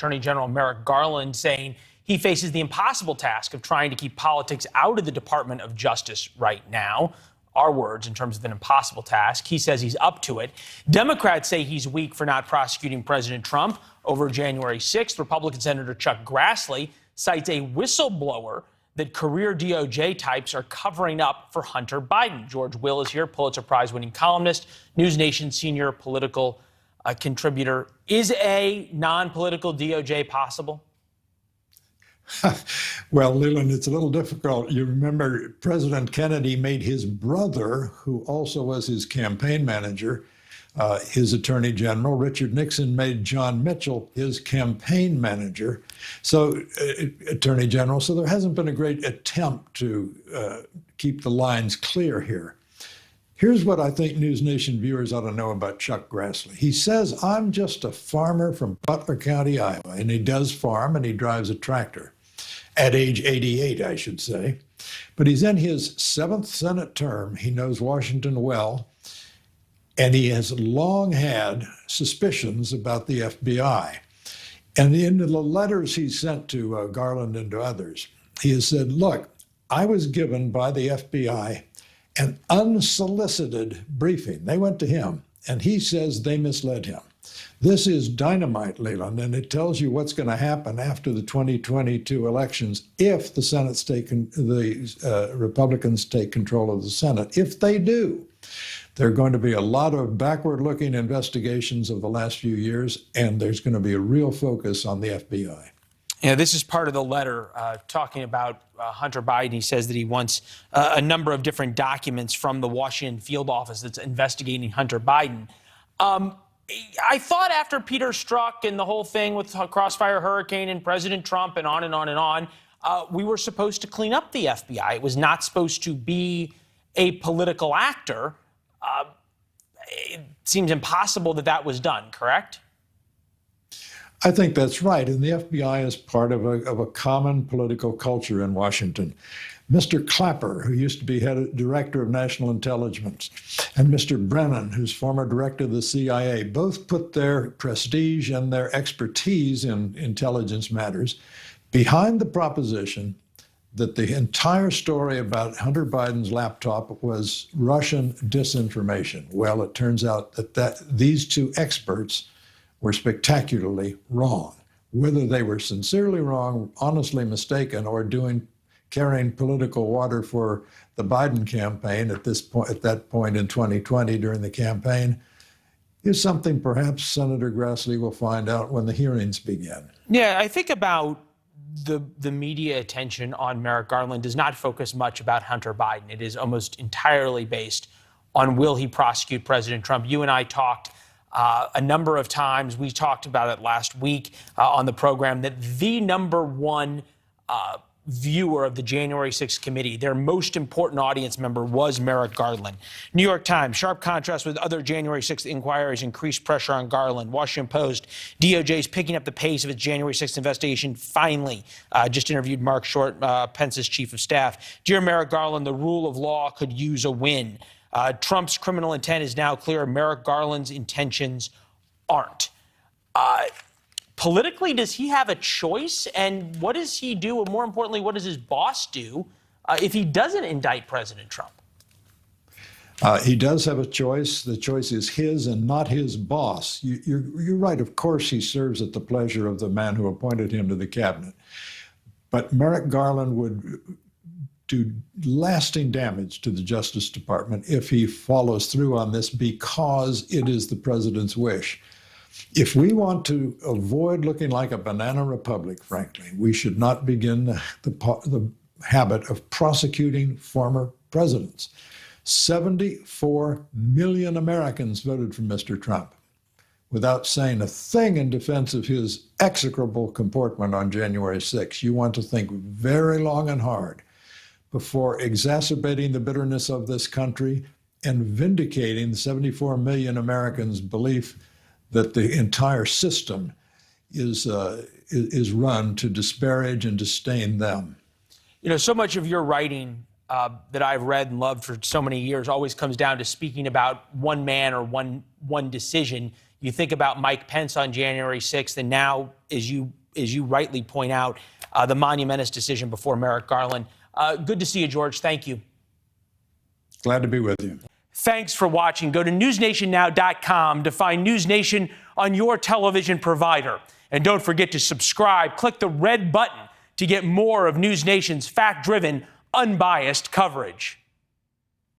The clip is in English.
Attorney General Merrick Garland saying he faces the impossible task of trying to keep politics out of the Department of Justice right now. Our words in terms of an impossible task. He says he's up to it. Democrats say he's weak for not prosecuting President Trump over January 6th. Republican Senator Chuck Grassley cites a whistleblower that career DOJ types are covering up for Hunter Biden. George Will is here, Pulitzer Prize-winning columnist, NewsNation senior political contributor. Is a non-political DOJ possible? Well, Leland, it's a little difficult. You remember President Kennedy made his brother, who also was his campaign manager, his attorney general. Richard Nixon made John Mitchell his campaign manager, attorney general. So there hasn't been a great attempt to keep the lines clear here. Here's what I think NewsNation viewers ought to know about Chuck Grassley. He says, I'm just a farmer from Butler County, Iowa, and he does farm and he drives a tractor. At age 88, I should say. But he's in his 7th Senate term. He knows Washington well, and he has long had suspicions about the FBI. And in the letters he sent to Garland and to others, he has said, look, I was given by the FBI an unsolicited briefing. They went to him, and he says they misled him. This is dynamite, Leland, and it tells you what's going to happen after the 2022 elections if the Republicans take control of the Senate. If they do, there are going to be a lot of backward-looking investigations of the last few years, and there's going to be a real focus on the FBI. Yeah, this is part of the letter talking about Hunter Biden. He says that he wants a number of different documents from the Washington field office that's investigating Hunter Biden. I thought after Peter Strzok and the whole thing with Crossfire Hurricane and President Trump and on and on and on, we were supposed to clean up the FBI. It was not supposed to be a political actor. It seems impossible that that was done, correct? I think that's right. And the FBI is part of a common political culture in Washington. Mr. Clapper, who used to be director of national intelligence, and Mr. Brennan, who's former director of the CIA, both put their prestige and their expertise in intelligence matters behind the proposition that the entire story about Hunter Biden's laptop was Russian disinformation. Well, it turns out that these two experts were spectacularly wrong. Whether they were sincerely wrong, honestly mistaken, or carrying political water for the Biden campaign at that point in 2020 during the campaign, is something perhaps Senator Grassley will find out when the hearings begin. Yeah, I think about the media attention on Merrick Garland does not focus much about Hunter Biden. It is almost entirely based on will he prosecute President Trump. You and I talked a number of times. We talked about it last week on the program that the number one viewer of the January 6th committee, their most important audience member, was Merrick Garland. New York Times, sharp contrast with other January 6th inquiries, increased pressure on Garland. Washington Post, DOJ is picking up the pace of its January 6th investigation. Finally, just interviewed Mark Short, Pence's chief of staff. Dear Merrick Garland, the rule of law could use a win. Trump's criminal intent is now clear. Merrick Garland's intentions aren't. Politically, does he have a choice? And what does he do? Or more importantly, what does his boss do if he doesn't indict President Trump? He does have a choice. The choice is his and not his boss. You're right. Of course, he serves at the pleasure of the man who appointed him to the cabinet. But Merrick Garland would do lasting damage to the Justice Department if he follows through on this, because it is the president's wish. If we want to avoid looking like a banana republic, frankly, we should not begin the habit of prosecuting former presidents. 74 million Americans voted for Mr. Trump without saying a thing in defense of his execrable comportment on January 6th. You want to think very long and hard before exacerbating the bitterness of this country and vindicating the 74 million Americans' belief that the entire system is run to disparage and disdain them. You know, so much of your writing that I've read and loved for so many years always comes down to speaking about one man or one decision. You think about Mike Pence on January 6th, and now, as you rightly point out, the monumentous decision before Merrick Garland. Good to see you, George. Thank you. Glad to be with you. Thanks for watching. Go to newsnationnow.com to find NewsNation on your television provider. And don't forget to subscribe. Click the red button to get more of NewsNation's fact-driven, unbiased coverage.